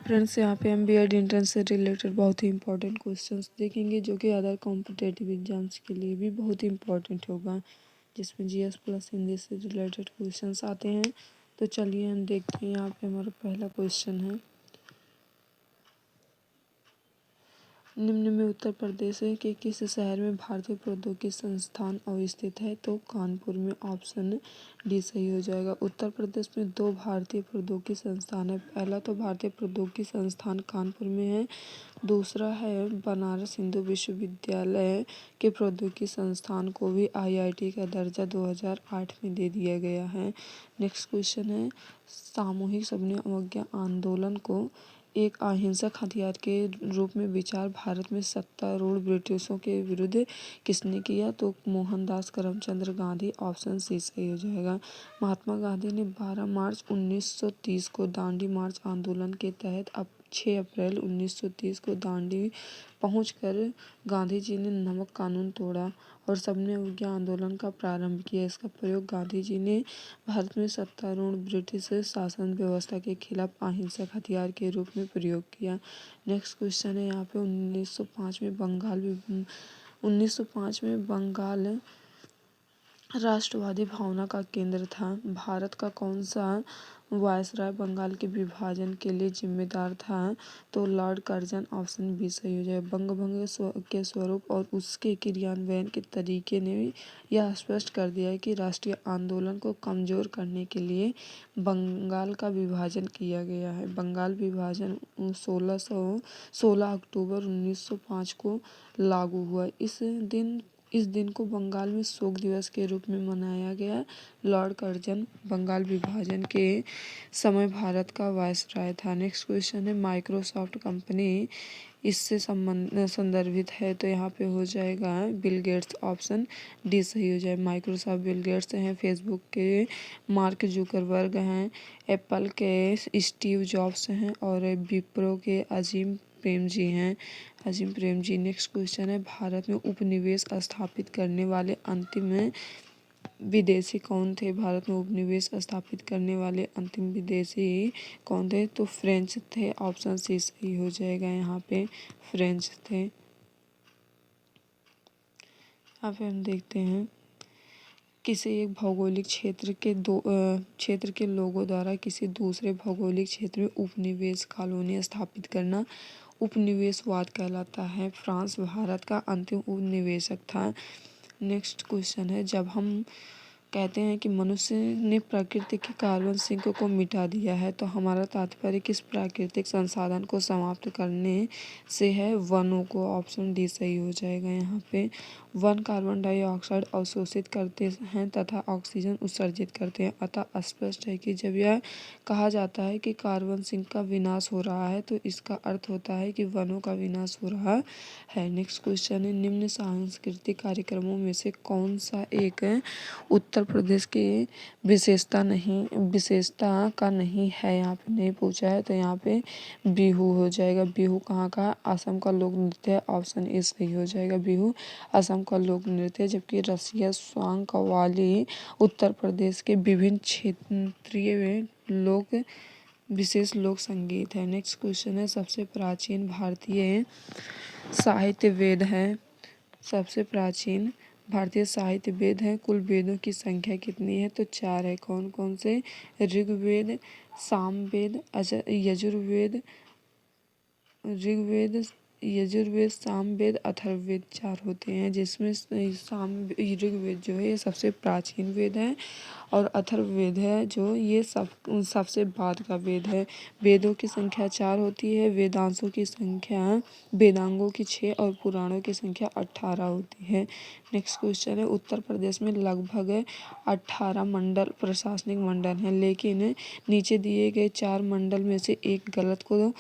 Friends, यहाँ पे हम बीएड एंट्रेंस से रिलेटेड बहुत ही इंपॉर्टेंट क्वेश्चंस देखेंगे जो कि अदर कॉम्पिटेटिव एग्जाम्स के लिए भी बहुत ही इंपॉर्टेंट होगा, जिसमें जीएस प्लस हिंदी से रिलेटेड क्वेश्चंस आते हैं। तो चलिए हम देखते हैं। यहाँ पे हमारा पहला क्वेश्चन है, निम्न में उत्तर प्रदेश के किस शहर में भारतीय प्रौद्योगिकी संस्थान अवस्थित है? तो कानपुर में। ऑप्शन डी सही हो जाएगा। उत्तर प्रदेश में 2 भारतीय प्रौद्योगिकी संस्थान है। पहला तो भारतीय प्रौद्योगिकी संस्थान कानपुर में है, दूसरा है बनारस हिंदू विश्वविद्यालय के प्रौद्योगिकी संस्थान को भी आईआईटी का दर्जा 2008 में दे दिया गया है। नेक्स्ट क्वेश्चन है, सामूहिक सबने अवज्ञा आंदोलन को एक अहिंसक हथियार के रूप में विचार भारत में सत्तारूढ़ ब्रिटिशों के विरुद्ध किसने किया? तो मोहनदास करमचंद गांधी। ऑप्शन सी सही हो जाएगा। महात्मा गांधी ने 12 मार्च 1930 को दांडी मार्च आंदोलन के तहत 6 अप्रैल 1930 को दांडी पहुंचकर गांधी जी ने नमक कानून तोड़ा और सबने अवज्ञा आंदोलन का प्रारंभ किया। इसका प्रयोग गांधी जी ने भारत में सत्तारूढ़ ब्रिटिश शासन व्यवस्था के खिलाफ अहिंसक हथियार के रूप में प्रयोग किया। नेक्स्ट क्वेश्चन है, यहाँ पे 1905 में बंगाल राष्ट्रवादी भावना का केंद्र था। भारत का कौन सा वायसराय बंगाल के विभाजन के लिए जिम्मेदार था? तो लॉर्ड कर्जन। ऑप्शन बी सही हो जाए। बंगभंग के स्वरूप और उसके क्रियान्वयन के तरीके ने यह स्पष्ट कर दिया है कि राष्ट्रीय आंदोलन को कमजोर करने के लिए बंगाल का विभाजन किया गया है। बंगाल विभाजन 16 अक्टूबर 1905 को लागू हुआ। इस दिन को बंगाल में शोक दिवस के रूप में मनाया गया। लॉर्ड कर्जन बंगाल विभाजन के समय भारत का वायसराय था। नेक्स्ट क्वेश्चन है, माइक्रोसॉफ्ट कंपनी इससे संदर्भित है? तो यहाँ पे हो जाएगा बिल गेट्स। ऑप्शन डी सही हो जाए। माइक्रोसॉफ्ट बिल गेट्स हैं, फेसबुक के मार्क जुकरबर्ग हैं, एप्पल के स्टीव जॉब्स हैं और विप्रो के अजीम प्रेमजी हैं। अजीम प्रेमजी। नेक्स्ट क्वेश्चन है, भारत में उपनिवेश स्थापित करने वाले अंतिम विदेशी कौन थे? भारत में उपनिवेश स्थापित करने वाले अंतिम विदेशी कौन थे? तो फ्रेंच थे। ऑप्शन सी सही हो जाएगा। यहाँ पे फ्रेंच थे। यहाँ पे हम देखते हैं, किसी एक भौगोलिक क्षेत्र के लोगों द्वारा किसी दूसरे भौगोलिक क्षेत्र में उपनिवेश कॉलोनी स्थापित करना उपनिवेशवाद कहलाता है। फ्रांस भारत का अंतिम उपनिवेशक था। नेक्स्ट क्वेश्चन है, जब हम कहते हैं कि मनुष्य ने प्रकृति के कार्बन सिंक को मिटा दिया है, तो हमारा तात्पर्य किस प्राकृतिक संसाधन को समाप्त करने से है? वनों को। ऑप्शन डी सही हो जाएगा। यहाँ पे वन कार्बन डाइऑक्साइड अवशोषित करते हैं तथा ऑक्सीजन उत्सर्जित करते हैं। अतः स्पष्ट है कि जब यह कहा जाता है कि कार्बन सिंक का विनाश हो रहा है, तो इसका अर्थ होता है कि वनों का विनाश हो रहा है। नेक्स्ट क्वेश्चन है, निम्न सांस्कृतिक कार्यक्रमों में से कौन सा एक उत्तर प्रदेश के विशेषता का नहीं है? यहाँ पे नहीं पूछा है, तो यहाँ पे बिहू हो जाएगा। बिहू कहाँ का? असम का लोक नृत्य है। ऑप्शन ए सही हो जाएगा। बिहू असम का लोक नृत्य है, जबकि रसिया स्वांग कव्वाली उत्तर प्रदेश के विभिन्न क्षेत्रीय विशेष लोक संगीत है। नेक्स्ट क्वेश्चन है, सबसे प्राचीन भारतीय साहित्य वेद है? सबसे प्राचीन भारतीय साहित्य वेद है। कुल वेदों की संख्या कितनी है? तो 4 है। कौन कौन से? ऋग्वेद, सामवेद, यजुर्वेद, सामवेद, अथर्ववेद 4 होते हैं, जिसमें ऋग्वेद जो है ये सबसे प्राचीन वेद है और अथर्ववेद है जो ये सबसे बाद का वेद है। वेदों की संख्या 4 होती है। वेदांगों की 6 और पुराणों की संख्या 18 होती है। नेक्स्ट क्वेश्चन है, उत्तर प्रदेश में लगभग 18 प्रशासनिक मंडल हैं, लेकिन नीचे दिए गए 4 मंडल में से एक गलत को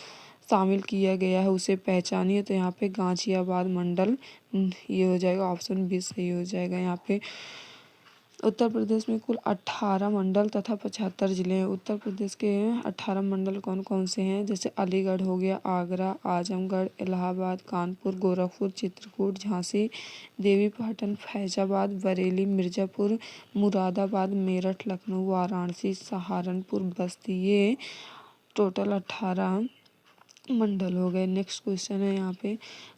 शामिल किया गया है, उसे पहचानिए। तो यहाँ पे गाजियाबाद मंडल ये हो जाएगा। ऑप्शन बी सही हो जाएगा। यहाँ पे उत्तर प्रदेश में कुल 18 मंडल तथा 75 जिले हैं। उत्तर प्रदेश के 18 मंडल कौन कौन से हैं? जैसे अलीगढ़ हो गया, आगरा, आजमगढ़, इलाहाबाद, कानपुर, गोरखपुर, चित्रकूट, झांसी, देवीपाटन, फैजाबाद, बरेली, मिर्जापुर, मुरादाबाद, मेरठ, लखनऊ, वाराणसी, सहारनपुर, बस्ती। ये टोटल 18 मंडल हो गए। नेक्स्ट क्वेश्चन है यहाँ पे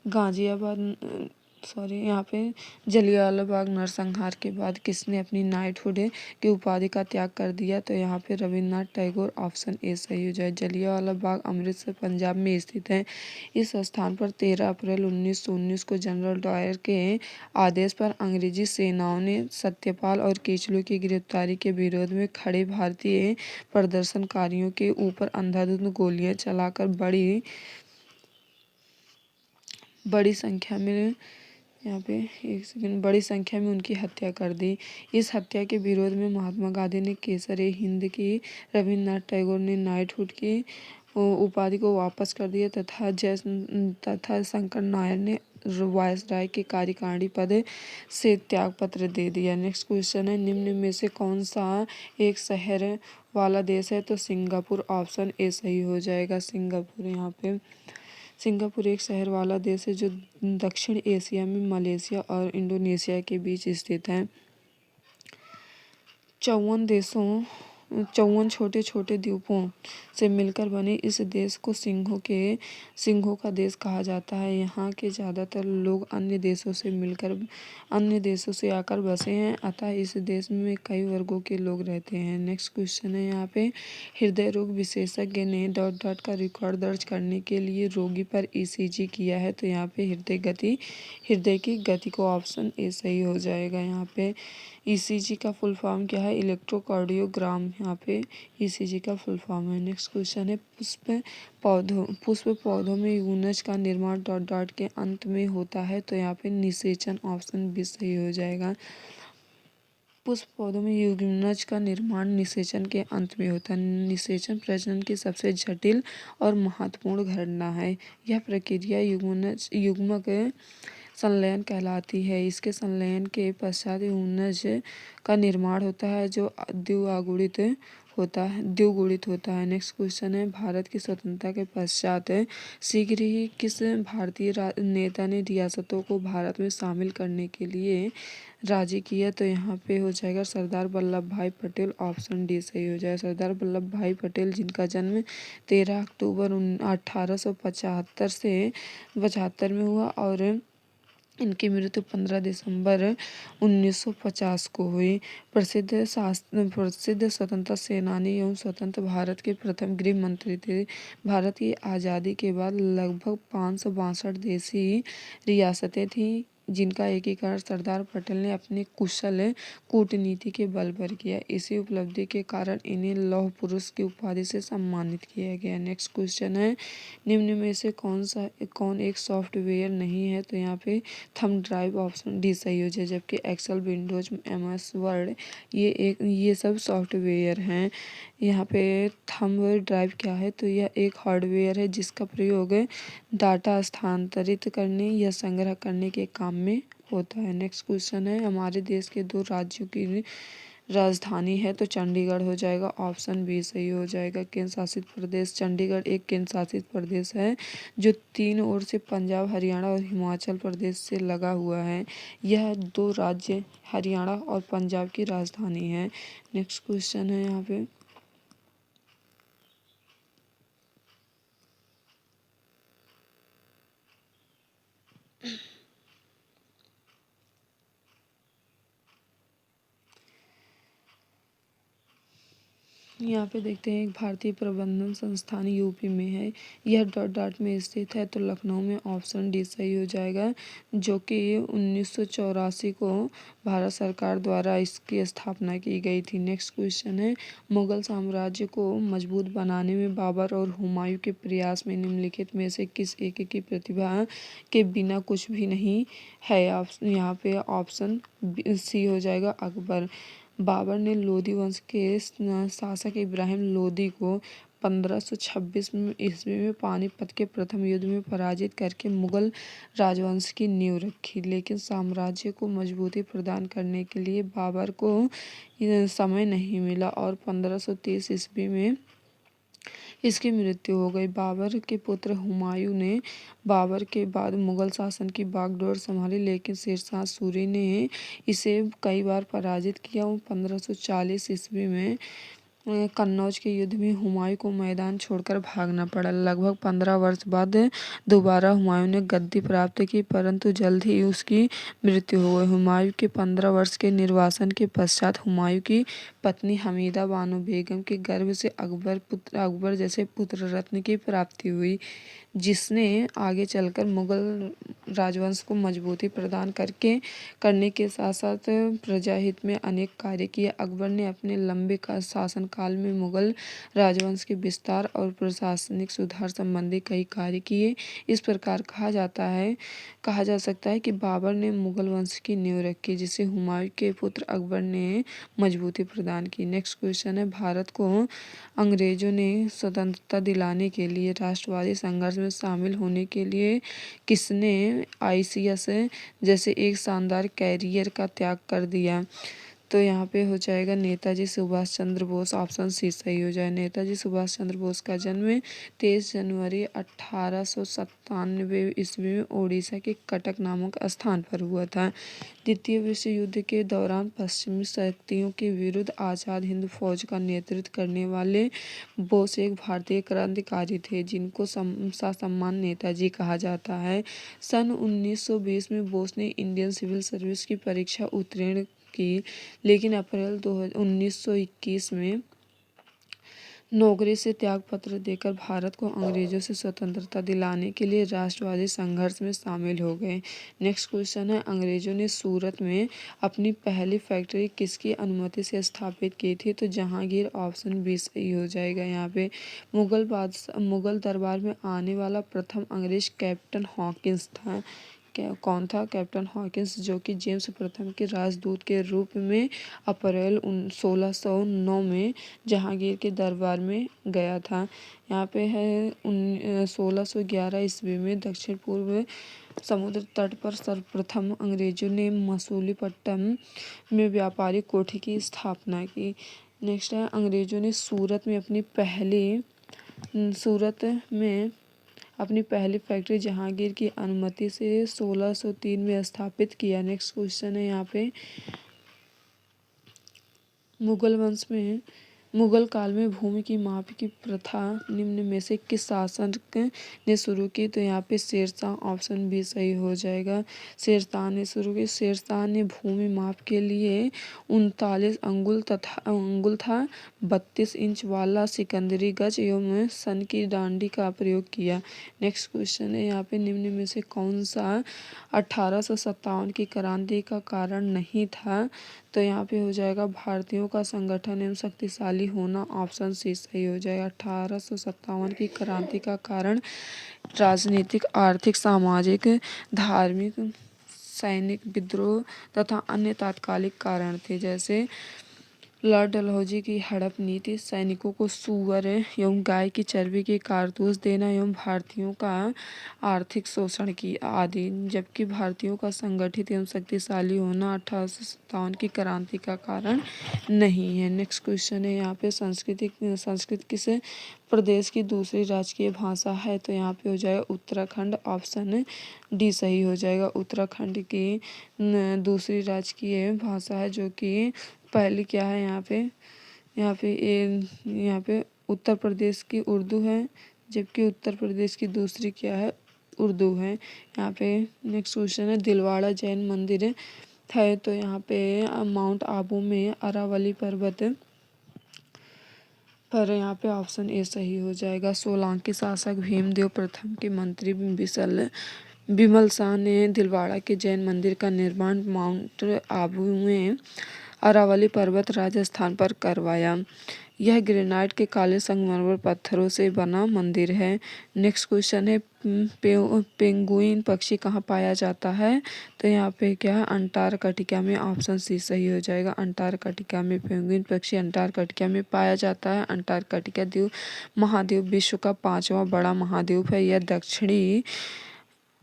गाजियाबाद यहाँ पे जलियांवाला बाग नरसंहार के बाद किसने अपनी नाइटहुड की उपाधि का त्याग कर दिया? तो यहाँ पे रविन्द्रनाथ टैगोर, ऑप्शन ए सही हो जाए। जलियांवाला बाग अमृतसर पंजाब में स्थित है। इस स्थान पर 13 अप्रैल 1919 को जनरल डायर के आदेश पर अंग्रेजी सेनाओं ने सत्यपाल और केचलू की गिरफ्तारी के विरोध में खड़े भारतीय प्रदर्शनकारियों के ऊपर अंधाधुंध गोलियां चलाकर बड़ी संख्या में यहाँ पे एक सेकंड बड़ी संख्या में उनकी हत्या कर दी। इस हत्या के विरोध में महात्मा गांधी ने केसर हिंद की, रविन्द्रनाथ टैगोर ने नाइटहुड की उपाधि को वापस कर दिया तथा शंकर नायर ने वायसराय के कार्यकारिणी पद से त्यागपत्र दे दिया। नेक्स्ट क्वेश्चन है निम्न में से कौन सा एक शहर वाला देश है? तो सिंगापुर, ऑप्शन ए सही हो जाएगा। सिंगापुर एक शहर वाला देश है जो दक्षिण एशिया में मलेशिया और इंडोनेशिया के बीच स्थित है। 54 छोटे छोटे द्वीपों से मिलकर बने इस देश को सिंहों का देश कहा जाता है। यहाँ के ज़्यादातर लोग अन्य देशों से आकर बसे हैं, अतः इस देश में कई वर्गों के लोग रहते हैं। नेक्स्ट क्वेश्चन है यहाँ पे हृदय रोग विशेषज्ञ ने ... का रिकॉर्ड दर्ज करने के लिए रोगी पर ईसीजी किया है। तो यहाँ पे हृदय की गति को ऑप्शन ए सही हो जाएगा। यहाँ पे ईसीजी का फुल फॉर्म क्या है? इलेक्ट्रोकार्डियोग्राम यहाँ पे ईसीजी का फुल फॉर्म है। नेक्स्ट क्वेश्चन है पुष्प पौधों में यूनज का निर्माण ... के अंत में होता है। तो यहाँ पे निषेचन, ऑप्शन बी सही हो जाएगा। पुष्प पौधों में यूनज का निर्माण निषेचन के अंत में होता है। निषेचन प्रजनन की सबसे जटिल और महत्वपूर्ण घटना है। यह प्रक्रिया युग्मक संलयन कहलाती है। इसके संलयन के पश्चात यूनज का निर्माण होता है जो द्विगुणित होता है। नेक्स्ट क्वेश्चन है भारत की स्वतंत्रता के पश्चात शीघ्र ही किस भारतीय नेता ने रियासतों को भारत में शामिल करने के लिए राजी किया? तो यहाँ पे हो जाएगा सरदार वल्लभ भाई पटेल, ऑप्शन डी सही हो जाएगा। सरदार वल्लभ भाई पटेल जिनका जन्म 13 अक्टूबर 1875 में हुआ और इनकी मृत्यु 15 दिसंबर 1950 को हुई। प्रसिद्ध स्वतंत्रता सेनानी एवं स्वतंत्र भारत के प्रथम गृह मंत्री थे। भारत की आज़ादी के बाद लगभग 562 देशी रियासतें थीं जिनका एकीकरण सरदार पटेल ने अपनी कुशल कूटनीति के बल पर किया। इसी उपलब्धि के कारण इन्हें लौह पुरुष की उपाधि से सम्मानित किया गया। नेक्स्ट क्वेश्चन है निम्न में से कौन एक सॉफ्टवेयर नहीं है? तो यहाँ पे थंब ड्राइव, ऑप्शन डी सही हो जाए। जबकि एक्सेल, विंडोज, एमएस वर्ड ये सब सॉफ्टवेयर हैं। यहाँ पे थंब ड्राइव क्या है? तो यह एक हार्डवेयर है जिसका प्रयोग डाटा स्थानांतरित करने या संग्रह करने के काम में होता है। नेक्स्ट क्वेश्चन है हमारे देश के 2 राज्यों की राजधानी है? तो चंडीगढ़ हो जाएगा, ऑप्शन बी सही हो जाएगा। केंद्र शासित प्रदेश चंडीगढ़ एक केंद्र शासित प्रदेश है जो 3 ओर से पंजाब, हरियाणा और हिमाचल प्रदेश से लगा हुआ है। यह 2 राज्य हरियाणा और पंजाब की राजधानी है। नेक्स्ट क्वेश्चन है यहाँ पे देखते हैं एक भारतीय प्रबंधन संस्थान यूपी में है। यह डॉट में स्थित है। तो लखनऊ में, ऑप्शन डी सही हो जाएगा। जो कि 1984 को भारत सरकार द्वारा इसकी स्थापना की गई थी। नेक्स्ट क्वेश्चन है मुगल साम्राज्य को मजबूत बनाने में बाबर और हुमायूं के प्रयास में निम्नलिखित में से किस एक की प्रतिभा के बिना कुछ भी नहीं है? यहाँ पे ऑप्शन सी हो जाएगा अकबर। बाबर ने लोधी वंश के शासक इब्राहिम लोधी को 1526 ईस्वी में पानीपत के प्रथम युद्ध में पराजित करके मुगल राजवंश की नींव रखी। लेकिन साम्राज्य को मजबूती प्रदान करने के लिए बाबर को समय नहीं मिला और 1530 ईस्वी में इसकी मृत्यु हो गई। बाबर के पुत्र हुमायूं ने बाबर के बाद मुगल शासन की बागडोर संभाली, लेकिन शेरशाह सूरी ने इसे कई बार पराजित किया और 1540 ईस्वी में कन्नौज के युद्ध में हुमायूं को मैदान छोड़कर भागना पड़ा। लगभग 15 वर्ष बाद दोबारा हुमायूं ने गद्दी प्राप्त की, परंतु जल्द ही उसकी मृत्यु हो गई। हुमायूं के 15 वर्ष के निर्वासन के पश्चात हुमायूं की पत्नी हमीदा बानो बेगम के गर्भ से अकबर जैसे पुत्र रत्न की प्राप्ति हुई, जिसने आगे चलकर मुगल राजवंश को मजबूती प्रदान करने के साथ साथ प्रजाहित में अनेक कार्य किए। अकबर ने अपने लंबे शासनकाल में मुगल राजवंश के विस्तार और प्रशासनिक सुधार संबंधी कई कार्य किए। इस प्रकार कहा जा सकता है कि बाबर ने मुगल वंश की नींव रखी, जिसे हुमायूं के पुत्र अकबर ने मजबूती प्रदान की। नेक्स्ट क्वेश्चन है, भारत को अंग्रेजों ने स्वतंत्रता दिलाने के लिए राष्ट्रवादी संघर्ष में शामिल होने के लिए किसने आईसीएस जैसे एक शानदार कैरियर का त्याग कर दिया? तो यहाँ पे हो जाएगा नेताजी सुभाष चंद्र बोस। ऑप्शन सी सही हो जाए। नेताजी सुभाष चंद्र बोस का जन्म 23 जनवरी 1897 ईस्वी में ओडिशा के कटक नामक स्थान पर हुआ था। द्वितीय विश्व युद्ध के दौरान पश्चिमी शक्तियों के विरुद्ध आज़ाद हिंद फौज का नेतृत्व करने वाले बोस एक भारतीय क्रांतिकारी थे, जिनको ससम्मान नेताजी कहा जाता है। सन 1920 में बोस ने इंडियन सिविल सर्विस की परीक्षा उत्तीर्ण की, लेकिन अप्रैल 1921 में नौकरी से त्यागपत्र देकर भारत को अंग्रेजों से स्वतंत्रता दिलाने के लिए राष्ट्रवादी संघर्ष में शामिल हो गए। नेक्स्ट क्वेश्चन है, अंग्रेजों ने सूरत में अपनी पहली फैक्ट्री किसकी अनुमति से स्थापित की थी? तो जहांगीर। ऑप्शन बी सही हो जाएगा। यहाँ पे मुगल दरबार में आने वाला प्रथम अंग्रेज कैप्टन हॉकिंस था। कौन था? कैप्टन हॉकिंस, जो कि जेम्स प्रथम के राजदूत के रूप में अप्रैल 1609 में जहांगीर के दरबार में गया था। यहाँ पे है 1611 ईस्वी में दक्षिण पूर्व समुद्र तट पर सर्वप्रथम अंग्रेजों ने मसूलीपट्टनम में व्यापारिक कोठी की स्थापना की। नेक्स्ट है, अंग्रेजों ने सूरत में अपनी पहली फैक्ट्री जहांगीर की अनुमति से 1603 में स्थापित किया। नेक्स्ट क्वेश्चन है, यहाँ पे मुगल काल में भूमि की माप की प्रथा निम्न में से किस शासक ने शुरू की? तो यहाँ पे शेरशाह। ऑप्शन बी सही हो जाएगा। शेरशाह ने शुरू की। शेरशाह ने भूमि माप के लिए 39 अंगुल था 32 इंच वाला सिकंदरी गज एवं सन की डांडी का प्रयोग किया। नेक्स्ट क्वेश्चन है, यहाँ पे निम्न में से कौन सा 1857 की क्रांति का कारण नहीं था? तो यहाँ पे हो जाएगा भारतीयों का संगठन एवं शक्तिशाली होना। ऑप्शन सी सही हो जाएगा। 1857 की क्रांति का कारण राजनीतिक, आर्थिक, सामाजिक, धार्मिक, सैनिक विद्रोह तथा अन्य तात्कालिक कारण थे, जैसे लॉर्ड डलहौजी की हड़प नीति, सैनिकों को सूअर एवं गाय की चर्बी के कारतूस देना एवं भारतीयों का आर्थिक शोषण की आदि। जबकि भारतीयों का संगठित एवं शक्तिशाली होना 1857 की क्रांति का कारण नहीं है। नेक्स्ट क्वेश्चन है, यहाँ पे संस्कृत किस प्रदेश की दूसरी राजकीय भाषा है? तो यहाँ पे हो जाएगा उत्तराखंड। ऑप्शन डी सही हो जाएगा। उत्तराखंड की दूसरी राजकीय भाषा है, जो कि पहली क्या है? यहाँ पे उत्तर प्रदेश की उर्दू है, जबकि उत्तर प्रदेश की दूसरी क्या है? उर्दू है। यहाँ पे नेक्स्ट क्वेश्चन है, दिलवाड़ा जैन मंदिर है, तो यहाँ पे माउंट आबू में अरावली पर्वत पर। यहाँ पे ऑप्शन ए सही हो जाएगा। सोलंकी शासक भीमदेव प्रथम के मंत्री बिमल शाह ने दिलवाड़ा के जैन मंदिर का निर्माण माउंट आबू में अरावली पर्वत राजस्थान पर करवाया। यह ग्रेनाइट के काले संगमरमर पत्थरों से बना मंदिर है। नेक्स्ट क्वेश्चन है, पेंगुइन पक्षी कहाँ पाया जाता है? तो यहाँ पे क्या है? अंटार्कटिका में। ऑप्शन सी सही हो जाएगा। अंटार्कटिका में पेंगुइन पक्षी अंटार्कटिका में पाया जाता है। अंटार्कटिका महाद्वीप विश्व का 5वां बड़ा महाद्वीप है। यह दक्षिणी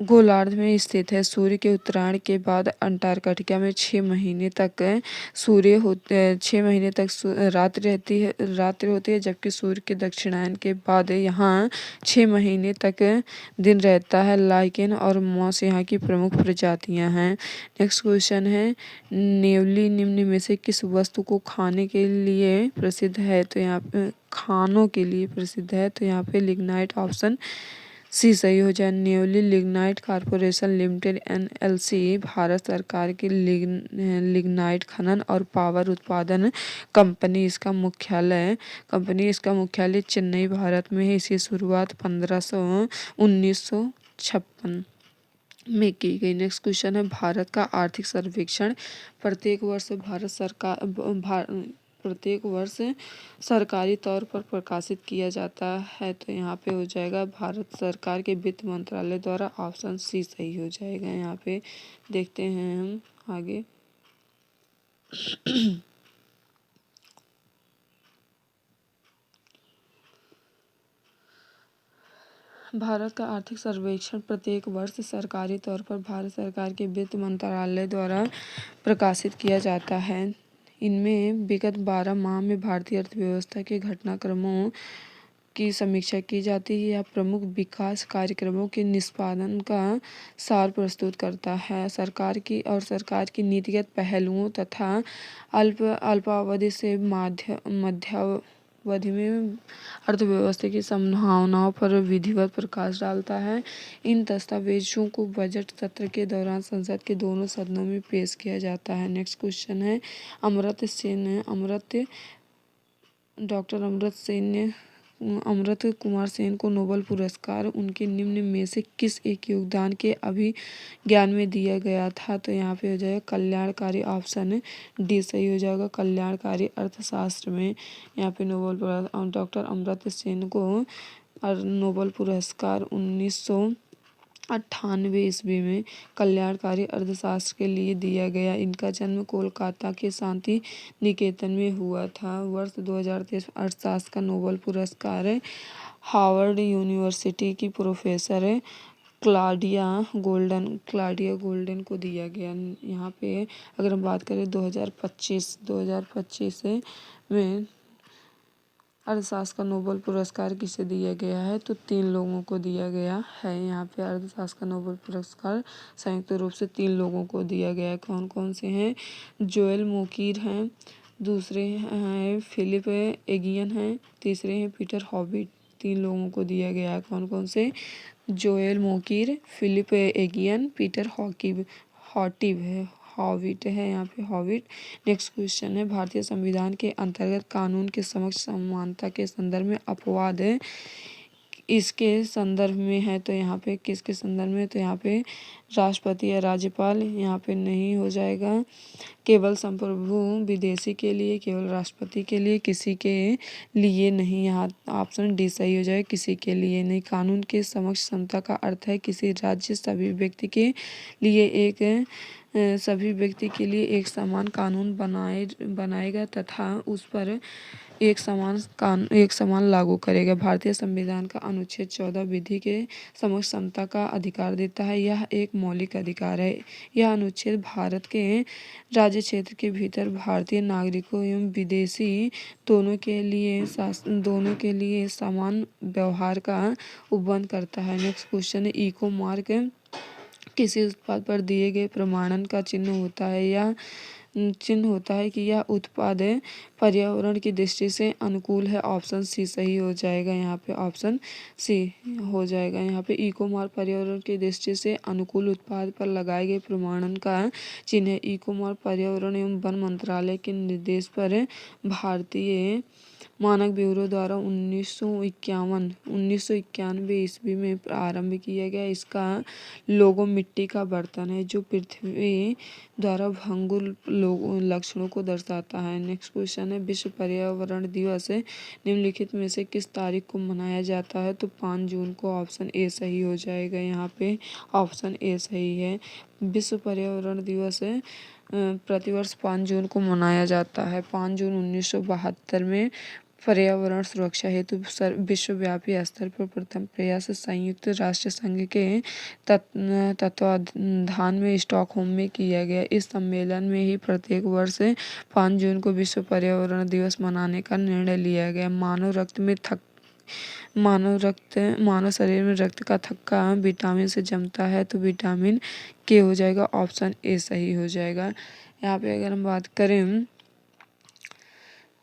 गोलार्ध में स्थित है। सूर्य के उत्तरायण के बाद अंटार्कटिका में 6 महीने तक 6 महीने तक रात्रि होती है, जबकि सूर्य के दक्षिणायन के बाद यहाँ 6 महीने तक दिन रहता है। लाइकेन और मॉस यहाँ की प्रमुख प्रजातियाँ हैं। नेक्स्ट क्वेश्चन है, नेवली निम्न में से किस वस्तु को खाने के लिए प्रसिद्ध है? तो यहाँ पे खानों के लिए प्रसिद्ध है, तो यहाँ पे लिग्नाइट ऑप्शन सी सही हो जाए। Neyveli lignite corporation limited NLC भारत सरकार की लिग्नाइट खनन और पावर उत्पादन कंपनी इसका मुख्यालय चेन्नई भारत में है। इसकी शुरुआत 1956 में की गई। नेक्स्ट क्वेश्चन है, भारत का आर्थिक सर्वेक्षण प्रत्येक वर्ष सरकारी तौर पर प्रकाशित किया जाता है। तो यहाँ पे हो जाएगा भारत सरकार के वित्त मंत्रालय द्वारा। ऑप्शन सी सही हो जाएगा। यहाँ पे देखते हैं हम आगे। भारत का आर्थिक सर्वेक्षण प्रत्येक वर्ष सरकारी तौर पर भारत सरकार के वित्त मंत्रालय द्वारा प्रकाशित किया जाता है। इनमें विगत 12 माह में भारतीय अर्थव्यवस्था के घटनाक्रमों की समीक्षा की जाती है। यह प्रमुख विकास कार्यक्रमों के निष्पादन का सार प्रस्तुत करता है। सरकार की नीतिगत पहलुओं तथा अल्पावधि से मध्यावधि में अर्थव्यवस्था की संभावनाओं पर विधिवत प्रकाश डालता है। इन दस्तावेजों को बजट सत्र के दौरान संसद के दोनों सदनों में पेश किया जाता है। नेक्स्ट क्वेश्चन है, डॉक्टर अमर्त्य कुमार सेन को नोबेल पुरस्कार उनके निम्न में से किस एक योगदान के अभिज्ञान में दिया गया था? तो यहाँ पे हो जाएगा कल्याणकारी। ऑप्शन डी सही हो जाएगा, कल्याणकारी अर्थशास्त्र में यहाँ पे डॉक्टर अमर्त्य सेन को नोबेल पुरस्कार 1998 ईस्वी में कल्याणकारी अर्थशास्त्र के लिए दिया गया। इनका जन्म कोलकाता के शांति निकेतन में हुआ था। वर्ष 2023 अर्थशास्त्र का नोबेल पुरस्कार हार्वर्ड यूनिवर्सिटी की प्रोफेसर क्लॉडिया गोल्डन को दिया गया। यहाँ पे अगर हम बात करें 2025 में अर्थशास्त्र का नोबेल पुरस्कार किसे दिया गया है? तो 3 लोगों को दिया गया है। यहाँ पे अर्थशास्त्र का नोबेल पुरस्कार संयुक्त रूप से 3 लोगों को दिया गया है। कौन कौन से हैं? जोएल मोकीर हैं, दूसरे हैं फिलिप एगियन हैं, तीसरे हैं पीटर हॉविट। 3 लोगों को दिया गया है। कौन कौन से? Joel Mokyr, Philip Aegon, Peter हॉविट है यहाँ पे हॉविट। नेक्स्ट क्वेश्चन है, भारतीय संविधान के अंतर्गत कानून के समक्ष समानता के संदर्भ में अपवाद इसके संदर्भ में है। तो यहाँ पे किसके संदर्भ में? तो यहाँ पे राष्ट्रपति या राज्यपाल यहाँ पे नहीं हो जाएगा। केवल संप्रभु विदेशी के लिए, केवल राष्ट्रपति के लिए, किसी के लिए नहीं। यहाँ ऑप्शन डी सही हो जाए, किसी के लिए नहीं। कानून के समक्ष समता का अर्थ है किसी राज्य सभी व्यक्ति के लिए एक समान कानून बनाएगा तथा उस पर एक समान लागू करेगा। भारतीय संविधान का अनुच्छेद 14 विधि के समक्ष समता का अधिकार देता है। यह एक मौलिक अधिकार है। यह अनुच्छेद भारत के राज्य क्षेत्र के भीतर भारतीय नागरिकों एवं विदेशी दोनों के लिए समान व्यवहार का उपबंध करता है। नेक्स्ट क्वेश्चन है, इको मार्क किसी उत्पाद पर दिए गए प्रमाणन का चिन्ह होता है कि यह उत्पाद पर्यावरण की दृष्टि से अनुकूल है। ऑप्शन सी सही हो जाएगा। यहाँ पे ऑप्शन सी हो जाएगा। यहाँ पे इको मार्क पर्यावरण की दृष्टि से अनुकूल उत्पाद पर लगाए गए प्रमाणन का चिन्ह है। इको मार्क पर्यावरण एवं वन मंत्रालय के निर्देश पर भारतीय मानक ब्यूरो द्वारा 1991 ईस्वी में प्रारंभ किया गया। इसका लोगो मिट्टी का बर्तन है जो पृथ्वी द्वारा भंगुर लक्षणों को दर्शाता है। नेक्स्ट क्वेश्चन है, विश्व पर्यावरण दिवस निम्नलिखित में से किस तारीख को मनाया जाता है? तो 5 जून को। ऑप्शन ए सही हो जाएगा। यहाँ पे ऑप्शन ए सही है। विश्व पर्यावरण दिवस प्रतिवर्ष 5 जून को मनाया जाता है। 5 जून 1972 में पर्यावरण सुरक्षा हेतु विश्वव्यापी स्तर पर प्रथम प्रयास संयुक्त राष्ट्र संघ के तत्वाधान में स्टॉकहोम में किया गया। इस सम्मेलन में ही प्रत्येक वर्ष 5 जून को विश्व पर्यावरण दिवस मनाने का निर्णय लिया गया। मानव शरीर में रक्त का थक्का विटामिन से जमता है, तो विटामिन के हो जाएगा, ऑप्शन ए सही हो जाएगा। यहाँ पे अगर हम बात करें,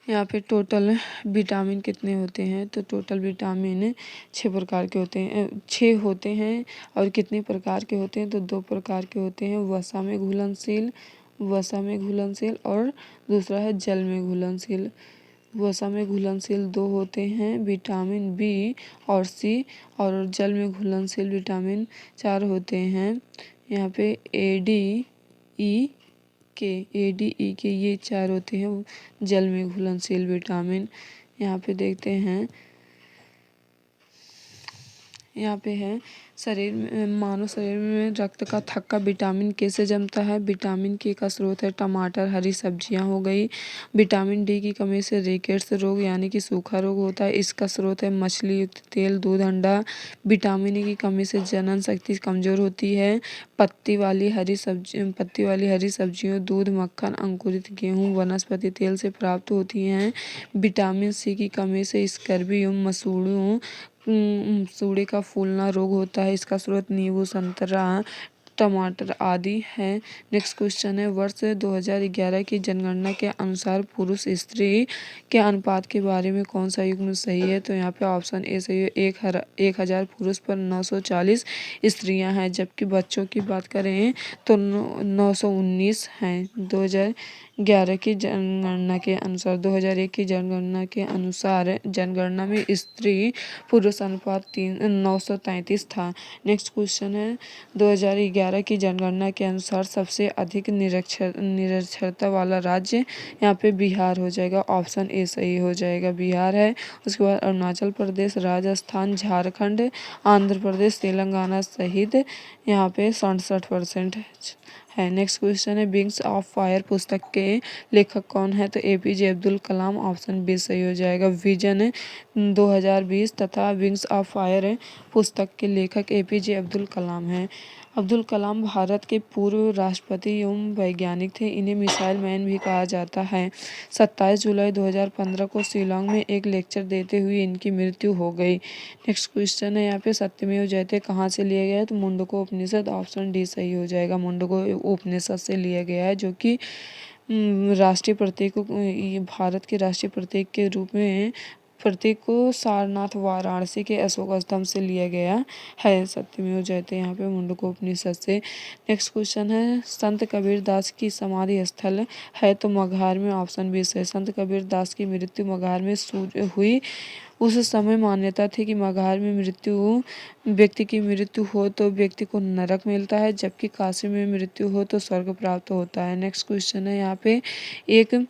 यहाँ पे टोटल विटामिन कितने होते हैं, तो टोटल विटामिन 6 होते हैं। और कितने प्रकार के होते हैं, तो 2 प्रकार के होते हैं, वसा में घुलनशील और दूसरा है जल में घुलनशील। वसा में घुलनशील 2 होते हैं, विटामिन बी और सी, और जल में घुलनशील विटामिन 4 होते हैं। यहाँ पे ए डी ई के ये 4 होते हैं जल में घुलनशील विटामिन। यहाँ पे देखते हैं, यहाँ पे है मानव शरीर में रक्त का थक्का विटामिन के से जमता है। विटामिन के का स्रोत है टमाटर, हरी सब्जियां हो गई। विटामिन डी की कमी से रिकेट्स रोग यानी कि सूखा रोग होता है, इसका स्रोत है मछली युक्त तेल, दूध, अंडा। विटामिन ई की कमी से जनन शक्ति कमजोर होती है। पत्ती वाली हरी सब्जियों, दूध, मक्खन, अंकुरित गेहूं, वनस्पति तेल से प्राप्त होती हैं। विटामिन सी की कमी से स्कर्वी एवं सूड़े का फूलना रोग होता है, इसका स्रोत नींबू, संतरा, टमाटर आदि है। नेक्स्ट क्वेश्चन है, वर्ष 2011 की जनगणना के अनुसार पुरुष स्त्री के अनुपात के बारे में कौन सा युग्म सही है, तो यहाँ पे ऑप्शन ए सही है। 1000 पुरुष पर 940 स्त्रियां हैं, जबकि बच्चों की बात करें तो 919 हैं। 2011 की जनगणना के अनुसार 2001 की जनगणना के अनुसार जनगणना में स्त्री पुरुष अनुपात 933 था। नेक्स्ट क्वेश्चन है, 2011 की जनगणना के अनुसार सबसे अधिक निरक्षरता वाला राज्य यहाँ पे बिहार हो जाएगा, ऑप्शन ए सही हो जाएगा, बिहार है। उसके बाद अरुणाचल प्रदेश, राजस्थान, झारखंड, आंध्र प्रदेश, तेलंगाना सहित यहाँ पे 67% है। नेक्स्ट क्वेश्चन है, विंग्स ऑफ फायर पुस्तक के लेखक कौन है, तो APJ Abdul Kalam, option B सही हो जाएगा। विजन 2020 तथा विंग्स ऑफ फायर पुस्तक के लेखक एपीजे अब्दुल कलाम हैं। अब्दुल कलाम भारत के पूर्व राष्ट्रपति एवं वैज्ञानिक थे, इन्हें मिसाइल मैन भी कहा जाता है। 27 जुलाई 2015 को शिलांग में एक लेक्चर देते हुए इनकी मृत्यु हो गई। नेक्स्ट क्वेश्चन है, यहाँ पे सत्यमेव जयते कहाँ से लिया गया है, तो मुंडको उपनिषद, ऑप्शन डी सही हो जाएगा, मुंडको उपनिषद से लिया गया है, जो कि राष्ट्रीय प्रतीक, भारत के राष्ट्रीय प्रतीक के रूप में प्रतीक को सारनाथ वाराणसी के अशोक स्तंभ से लिया गया है। सत्यमेव जयते यहाँ पे मुंडको उपनिषद से। नेक्स्ट क्वेश्चन है, संत कबीर दास की समाधि स्थल है, तो मगहर में, ऑप्शन बी से। संत कबीर दास की मृत्यु मगहर में हुई। उस समय मान्यता थी कि मगहर में व्यक्ति की मृत्यु हो तो व्यक्ति को नरक मिलता है, जबकि काशी में मृत्यु हो तो स्वर्ग प्राप्त होता है। नेक्स्ट क्वेश्चन है, यहाँ पे एक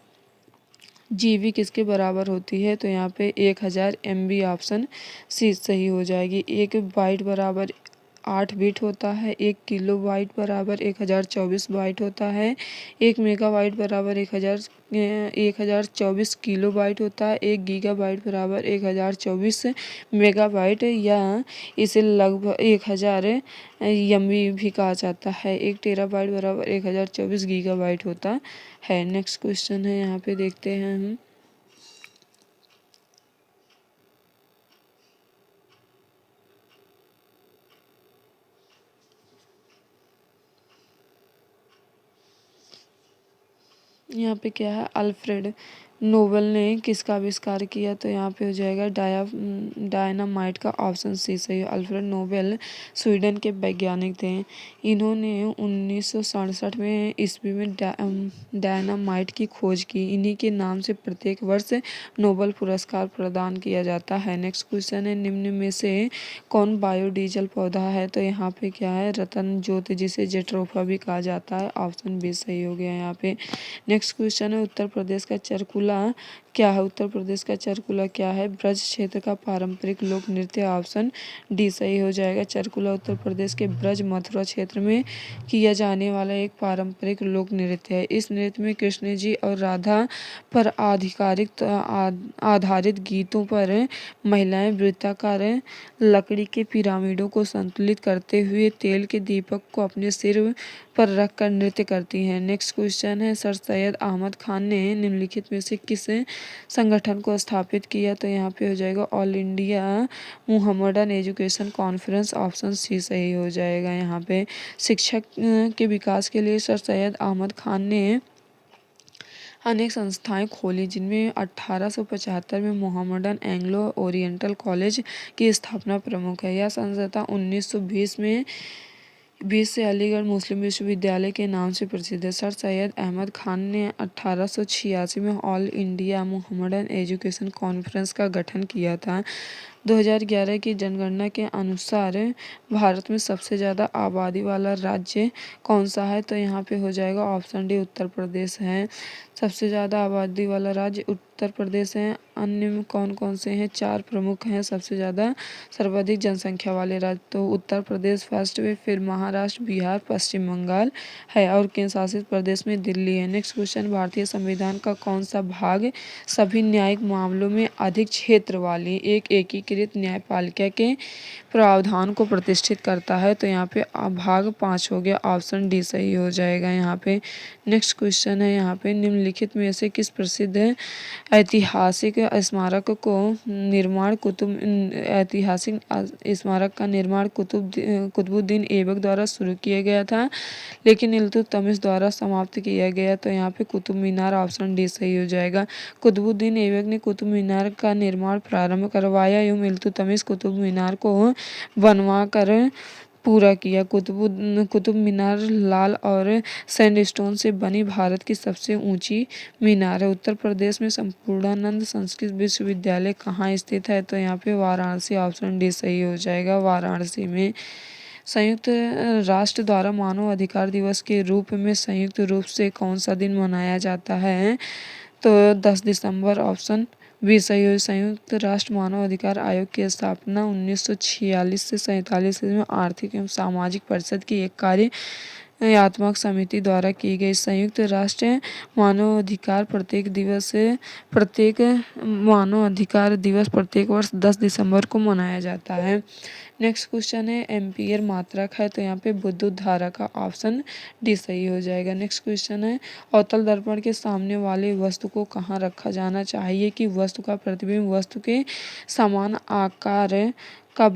जीबी किसके बराबर होती है, तो यहाँ पे 1000 MB, ऑप्शन सी सही हो जाएगी। 1 बाइट बराबर 8 बिट होता है। 1 किलो बाइट बराबर 1024 बाइट होता है। 1 मेगाबाइट बराबर 1024 किलो बाइट होता है। 1 गीगाबाइट बराबर 1024 मेगाबाइट, या इसे लगभग 1000 MB भी कहा जाता है। 1 टेराबाइट बराबर 1024 गीगाबाइट होता है। नेक्स्ट क्वेश्चन है, यहाँ पे देखते हैं हम, यहाँ पे क्या है, अल्फ्रेड नोबेल ने किसका आविष्कार किया, तो यहाँ पे हो जाएगा डायनामाइट का, ऑप्शन सी सही है। अल्फ्रेड नोबेल स्वीडन के वैज्ञानिक थे। इन्होंने 1967 में ईस्वी में डायनामाइट की खोज की। इन्हीं के नाम से प्रत्येक वर्ष नोबेल पुरस्कार प्रदान किया जाता है। नेक्स्ट क्वेश्चन है, निम्न में से कौन बायोडीजल पौधा है, तो यहाँ पे क्या है, रतन ज्योति, जिसे जेट्रोफा भी कहा जाता है, ऑप्शन बी सही हो गया यहाँ पे। नेक्स्ट क्वेश्चन है, उत्तर प्रदेश का चरकुला क्या है? उत्तर प्रदेश का चरकुला क्या है? ब्रज क्षेत्र का पारंपरिक लोक नृत्य। ऑप्शन डी सही हो जाएगा। चरकुला उत्तर प्रदेश के ब्रज मथुरा क्षेत्र में किया जाने वाला एक पारंपरिक लोक नृत्य है। इस नृत्य में कृष्ण जी और राधा पर आधारित गीतों पर महिलाएं वृत्ताकार लकड़ी के पिरामिडों को संतुलित करते हुए तेल के दीपक को अपने सिर पर रखकर नृत्य करती हैं। नेक्स्ट क्वेश्चन है, सर सैयद अहमद खान ने निम्नलिखित में से किस संगठन को स्थापित किया? तो यहाँ पे हो जाएगा all India Mohammedan education conference. Option C सही हो जाएगा। यहाँ पे शिक्षक के विकास के लिए सर सैयद अहमद खान ने अनेक संस्थाएं खोली, जिनमें 1875 में मोहम्मदन एंग्लो ओरिएंटल कॉलेज की स्थापना प्रमुख है। यह संस्था 1920 में 20 से अलीगढ़ मुस्लिम विश्वविद्यालय के नाम से प्रसिद्ध है। सर सैयद अहमद खान ने 1886 में all India Mohammedan education conference का गठन किया था। 2011 की जनगणना के अनुसार भारत में सबसे ज़्यादा आबादी वाला राज्य कौन सा है? तो यहाँ पे हो जाएगा ऑप्शन डी उत्तर प्रदेश है। सबसे ज़्यादा आबादी वाला राज्य उत्तर प्रदेश है। अन्य में कौन कौन से हैं? 4 प्रमुख हैं सबसे ज़्यादा सर्वाधिक जनसंख्या वाले राज्य। तो उत्तर प्रदेश फर्स्ट में, फिर महाराष्ट्र, बिहार, पश्चिम बंगाल है और केंद्र शासित प्रदेश में दिल्ली है। नेक्स्ट क्वेश्चन, भारतीय संविधान का कौन सा भाग सभी न्यायिक मामलों में अधिक क्षेत्र वाली एक एकीकृत न्यायपालिका के प्रावधान को प्रतिष्ठित करता है? तो यहाँ पे भाग 5 हो गया। ऑप्शन डी सही हो जाएगा। यहाँ पे नेक्स्ट क्वेश्चन है, यहाँ पे निम्नलिखित में से किस प्रसिद्ध ऐतिहासिक स्मारक को निर्माण कुतुब ऐतिहासिक स्मारक का निर्माण कुतुबुद्दीन ऐबक द्वारा शुरू किया गया था, लेकिन इल्तुतमिश द्वारा समाप्त किया गया? तो यहाँ पे कुतुब मीनार। ऑप्शन डी सही हो जाएगा। कुतुबुद्दीन ऐबक ने कुतुब मीनार का निर्माण प्रारंभ करवाया एवं इल्तुतमिश कुतुब मीनार को बनवा कर पूरा किया। कुतुब मीनार लाल और सैंडस्टोन से बनी भारत की सबसे ऊंची मीनार है। उत्तर प्रदेश में संपूर्णानंद संस्कृत विश्वविद्यालय कहाँ स्थित है? तो यहाँ पे वाराणसी। ऑप्शन डी सही हो जाएगा, वाराणसी में। संयुक्त राष्ट्र द्वारा मानव अधिकार दिवस के रूप में संयुक्त रूप से कौन सा दिन मनाया जाता है? तो 10 दिसंबर। ऑप्शन बी सही हो। संयुक्त राष्ट्र मानव अधिकार आयोग की स्थापना 1946 से 47 में आर्थिक एवं सामाजिक परिषद की एक कार्यात्मक समिति द्वारा की गई। संयुक्त राष्ट्र मानवाधिकार प्रत्येक वर्ष 10 दिसंबर को मनाया जाता है। नेक्स्ट क्वेश्चन है, एम्पीयर मात्रक है, तो यहाँ पे विद्युत धारा का ऑप्शन डी सही हो जाएगा। नेक्स्ट क्वेश्चन है, अवतल दर्पण के सामने वाले वस्तु को कहाँ रखा जाना चाहिए कि वस्तु का प्रतिबिंब वस्तु के समान आकार का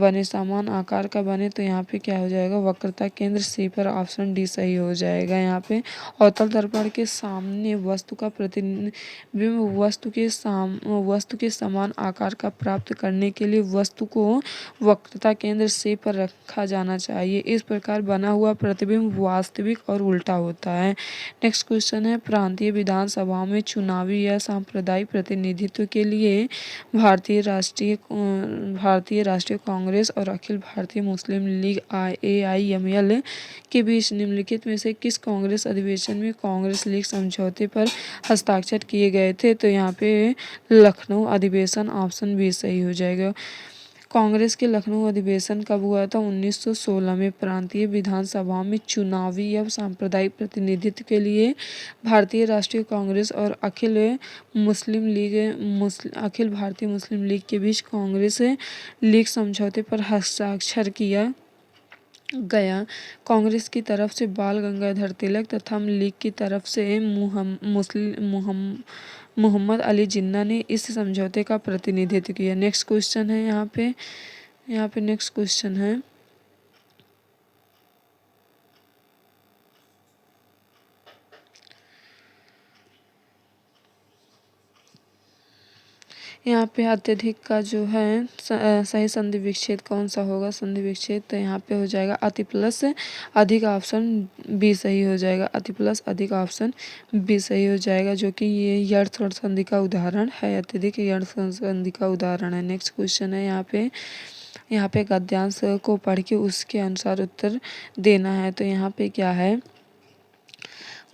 बने? तो यहाँ पे क्या हो जाएगा? वक्रता केंद्र सी पर। ऑप्शन डी सही हो जाएगा। यहाँ पे अवतल दर्पण के सामने वस्तु का प्रतिबिंब वस्तु के समान आकार का प्राप्त करने के लिए वस्तु को वक्रता केंद्र सी पर रखा जाना चाहिए। इस प्रकार बना हुआ प्रतिबिंब वास्तविक और उल्टा होता है। नेक्स्ट क्वेश्चन है, प्रांतीय विधानसभाओं में चुनावी या सांप्रदायिक प्रतिनिधित्व के लिए भारतीय राष्ट्रीय कांग्रेस और अखिल भारतीय मुस्लिम लीग AIML के बीच निम्नलिखित में से किस कांग्रेस अधिवेशन में कांग्रेस लीग समझौते पर हस्ताक्षर किए गए थे? तो यहाँ पे लखनऊ अधिवेशन। ऑप्शन बी सही हो जाएगा। कांग्रेस के लखनऊ अधिवेशन कब हुआ था? 1916 में। प्रांतीय विधानसभाओं में चुनावी या सांप्रदायिक प्रतिनिधित्व के लिए भारतीय राष्ट्रीय कांग्रेस और अखिल भारतीय मुस्लिम लीग के बीच कांग्रेस लीग समझौते पर हस्ताक्षर किया गया। कांग्रेस की तरफ से बाल गंगाधर तिलक तथा लीग की तरफ से मोहम्मद अली जिन्ना ने इस समझौते का प्रतिनिधित्व किया। नेक्स्ट क्वेश्चन है, यहाँ पे नेक्स्ट क्वेश्चन है, यहाँ पे अत्यधिक का जो है सही संधि विच्छेद कौन सा होगा? संधि विच्छेद, तो यहाँ पे हो जाएगा अति प्लस अधिक। ऑप्शन बी सही हो जाएगा। अति प्लस अधिक। ऑप्शन बी सही हो जाएगा, जो कि ये यर्थ संधि का उदाहरण है। अत्यधिक यर्थ संधि का उदाहरण है। नेक्स्ट क्वेश्चन है, यहाँ पे गद्यांश को पढ़ के उसके अनुसार उत्तर देना है। तो यहाँ पे क्या है,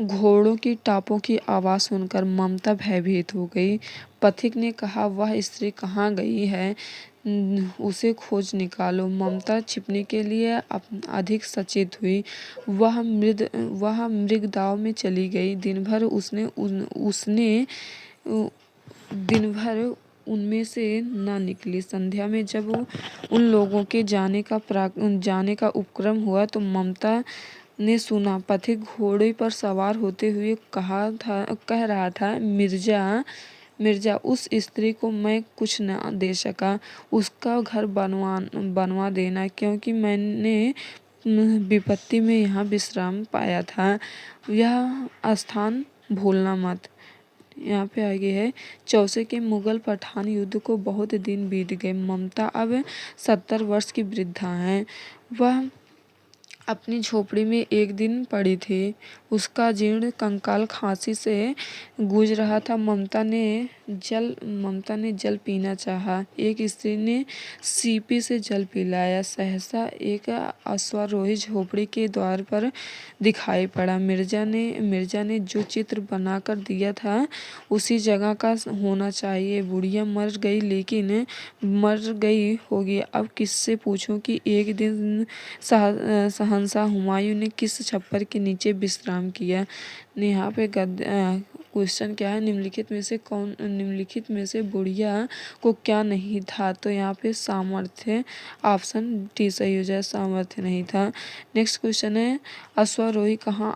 घोड़ों की टापों की आवाज़ सुनकर ममता भयभीत हो गई। पथिक ने कहा, वह स्त्री कहाँ गई है, उसे खोज निकालो। ममता छिपने के लिए अधिक सचेत हुई। वह मृगदाव में चली गई। दिन भर उनमें से न निकली। संध्या में जब उन लोगों के जाने का उपक्रम हुआ तो ममता ने सुना। पथिक घोड़े पर सवार होते हुए कह रहा था, मिर्जा, उस स्त्री को मैं कुछ न दे सका। उसका घर बनवा देना, क्योंकि मैंने विपत्ति में यहाँ विश्राम पाया था। यह स्थान भूलना मत। यहाँ पे आगे है, चौसे के मुगल पठान युद्ध को बहुत दिन बीत गए। ममता अब 70 वर्ष की वृद्धा है। वह अपनी झोपड़ी में एक दिन पड़ी थी। उसका जीर्ण कंकाल खांसी से गूंज रहा था। ममता ने जल पीना चाहा। एक स्त्री ने सीपी से जल पिलाया। सहसा एक अश्वारोही झोपड़ी के द्वार पर दिखाई पड़ा। मिर्जा ने जो चित्र बनाकर दिया था उसी जगह का होना चाहिए। बुढ़िया मर गई होगी। अब किससे पूछूं कि एक दिन शहंशाह हुमायूं ने किस छप्पर के नीचे विश्राम किया। यहाँ पे क्वेश्चन क्या है, निम्नलिखित में से बुढ़िया को क्या नहीं था। तो यहाँ पे सामर्थ्य, ऑप्शन डी सही हो जाए, सामर्थ्य नहीं था। नेक्स्ट क्वेश्चन है, अश्वारोही कहाँ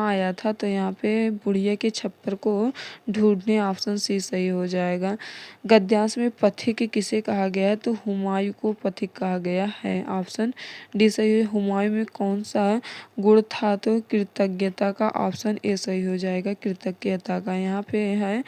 आया था। तो यहाँ पे बुढ़िया के छप्पर को ढूंढने, ऑप्शन सी सही हो जाएगा। गद्यांश में पथिक किसे कहा गया है। तो हुमायूं को पथिक कहा गया है, ऑप्शन डी सही है। हुमायूं में कौन सा गुण था। तो कृतज्ञता का, ऑप्शन ए सही हो जाएगा, कृतज्ञता का। यहाँ पे है,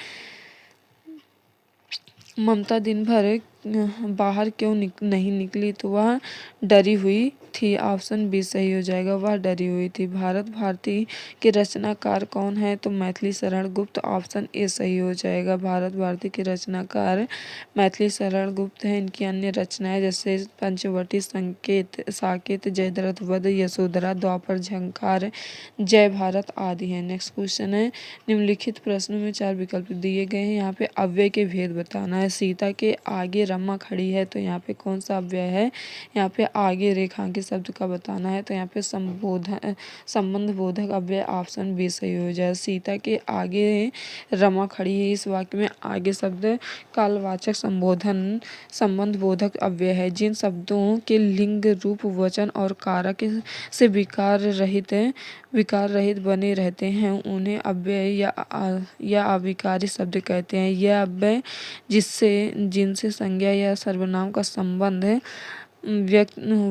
ममता दिन भर बाहर क्यों नहीं निकली। तो वह डरी हुई थी, ऑप्शन बी सही हो जाएगा, वह डरी हुई थी। भारत भारती के रचनाकार कौन है। तो मैथिली शरण गुप्त, ऑप्शन ए सही हो जाएगा। भारत भारती के रचनाकार मैथिली शरण गुप्त हैं। इनकी अन्य रचनाएं जैसे पंचवटी, साकेत, जयद्रथ वध, यशोधरा, द्वापर, झंकार, जय भारत आदि हैं। नेक्स्ट क्वेश्चन है, निम्नलिखित प्रश्नों में 4 विकल्प दिए गए हैं। यहाँ पे अव्यय के भेद बताना है। सीता के आगे रमा खड़ी है। तो यहाँ पे कौन सा अव्यय है। यहाँ पे आगे रेखांकित शब्द का बताना है। तो यहाँ पे संबंध बोधक अव्यय, ऑप्शन बी सही हो जाए। सीता के आगे रमा खड़ी है। इस वाक्य में आगे शब्द कालवाचक संबंध बोधक अव्यय है। जिन शब्दों के लिंग, रूप, वचन और कारक से विकार रहित बने रहते हैं उन्हें अव्यय या अविकारी शब्द कहते हैं। यह अव्यय जिनसे संज्ञा या सर्वनाम का संबंध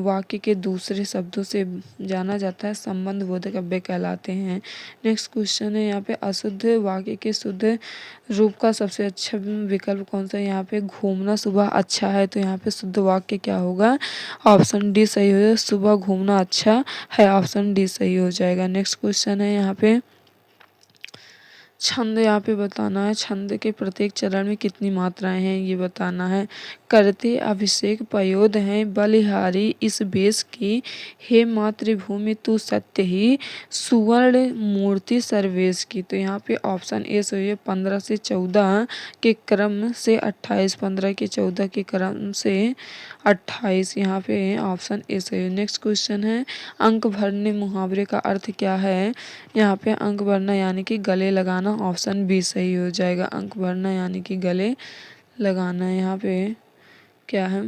वाक्य के दूसरे शब्दों से जाना जाता है, संबंध बोधक अव्यय कहलाते हैं। नेक्स्ट क्वेश्चन है, यहाँ पे अशुद्ध वाक्य के शुद्ध रूप का सबसे अच्छा विकल्प कौन सा है। यहाँ पे घूमना सुबह अच्छा है। तो यहाँ पे शुद्ध वाक्य क्या होगा, ऑप्शन डी सही हो जाएगा, सुबह घूमना अच्छा है, ऑप्शन डी सही हो जाएगा। नेक्स्ट क्वेश्चन है, यहाँ पे छंद यहाँ पे बताना है। छंद के प्रत्येक चरण में कितनी मात्राएं हैं ये बताना है। करते अभिषेक पयोद हैं, बलिहारी इस बेश की, हे मातृभूमि तू सत्य ही, सुवर्ण मूर्ति सर्वेश की। तो यहाँ पे ऑप्शन ए सही है। 15 से 14 के क्रम से 28, 15 के 14 के क्रम से 28, यहाँ पे ऑप्शन ए सही है। नेक्स्ट क्वेश्चन है, अंक भरने मुहावरे का अर्थ क्या है। यहाँ पे अंक भरना यानी कि गले लगाना, ऑप्शन बी सही हो जाएगा। अंक भरना यानी कि गले लगाना। यहाँ पे क्या है,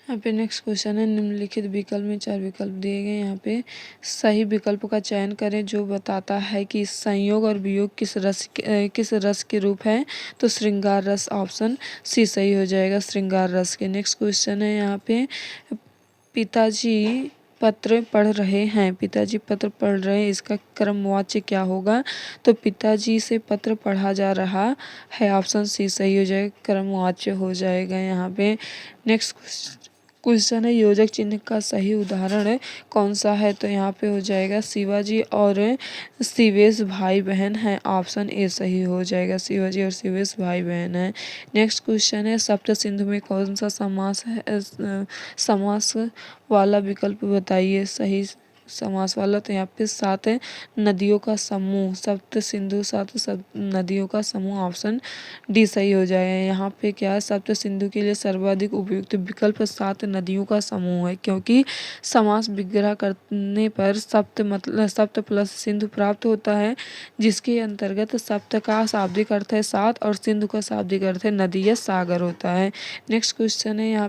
यहाँ पे नेक्स्ट क्वेश्चन है, निम्नलिखित विकल्प में 4 विकल्प दिए गए। यहाँ पे सही विकल्प का चयन करें जो बताता है कि संयोग और वियोग किस रस के रूप है। तो श्रृंगार रस, ऑप्शन सी सही हो जाएगा, श्रृंगार रस के। नेक्स्ट क्वेश्चन है, यहाँ पे पिताजी पत्र पढ़ रहे हैं। पिताजी पत्र पढ़ रहे हैं, इसका क्रमवाच्य क्या होगा। तो पिताजी से पत्र पढ़ा जा रहा है, ऑप्शन सी सही हो जाएगा, क्रमवाच्य हो जाएगा यहाँ पे। नेक्स्ट क्वेश्चन है योजक चिन्ह का सही उदाहरण कौन सा है, तो यहाँ पे हो जाएगा शिवाजी और शिवेश भाई बहन है, ऑप्शन ए सही हो जाएगा, शिवाजी और शिवेश भाई बहन है। नेक्स्ट क्वेश्चन है सप्त सिंधु में कौन सा समास है, समास वाला विकल्प बताइए, सही समास वाला, तो यहाँ पे 7 नदियों का समूह, सप्त सिंधु 7 सब नदियों का समूह, ऑप्शन डी सही हो जाएगा। यहाँ पे क्या है, सप्त सिंधु के लिए सर्वाधिक उपयुक्त विकल्प 7 नदियों का समूह है, क्योंकि समास विग्रह करने पर सप्त मतलब सप्त प्लस सिंधु प्राप्त होता है, जिसके अंतर्गत सप्त का शाब्दिक अर्थ है 7 और सिंधु का शाब्दिक अर्थ है नदी या सागर होता है। नेक्स्ट क्वेश्चन है यहाँ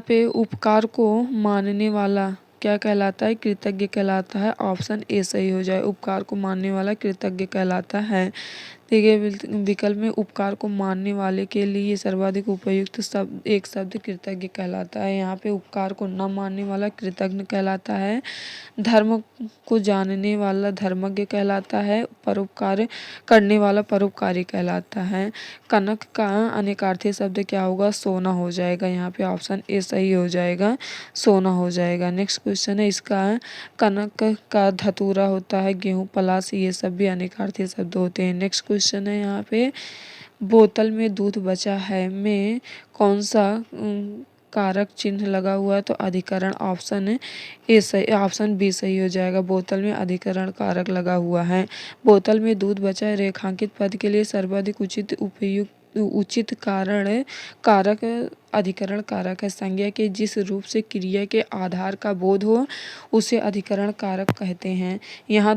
पे उपकार को मानने वाला क्या कहलाता है, कृतज्ञ कहलाता है, ऑप्शन ए सही हो जाए, उपकार को मानने वाला कृतज्ञ कहलाता है। देखिए विकल्प में उपकार को मानने वाले के लिए सर्वाधिक उपयुक्त शब्द एक शब्द कृतज्ञ कहलाता है, यहाँ पे उपकार को न मानने वाला कृतज्ञ कहलाता है, धर्म को जानने वाला धर्मज्ञ कहलाता है, परोपकार करने वाला परोपकारी कहलाता है। कनक का अनेकार्थी शब्द क्या होगा, सोना हो जाएगा, यहाँ पे ऑप्शन ए सही हो जाएगा, सोना हो जाएगा। नेक्स्ट क्वेश्चन है इसका कनक का धतूरा होता है, गेहूँ पलाश, ये सब भी अनेकार्थी शब्द होते हैं। नेक्स्ट क्वेश्चन है यहाँ पे बोतल में दूध बचा है में कौन सा कारक चिन्ह लगा हुआ है, तो अधिकरण, ऑप्शन ए सही, ऑप्शन बी सही हो जाएगा, बोतल में अधिकरण कारक लगा हुआ है। बोतल में दूध बचा है रेखांकित पद के लिए सर्वाधिक उचित कारण कारक अधिकरण कारक है, संज्ञा के जिस रूप से क्रिया के आधार का बोध हो उसे अधिकरण कारक कहते हैं। यहाँ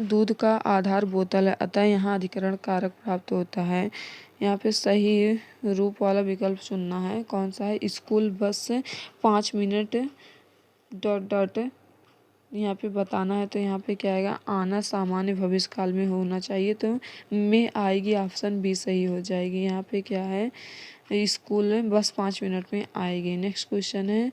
दूध का आधार बोतल है, अतः यहाँ अधिकरण कारक प्राप्त होता है। यहाँ पे सही रूप वाला विकल्प चुनना है, कौन सा है, school bus 5 minute dot dot यहाँ पे बताना है, तो यहाँ पे क्या आएगा, आना सामान्य भविष्य काल में होना चाहिए, तो में आएगी, ऑप्शन बी सही हो जाएगी। यहाँ पे क्या है, स्कूल बस 5 मिनट में आएगी। नेक्स्ट क्वेश्चन है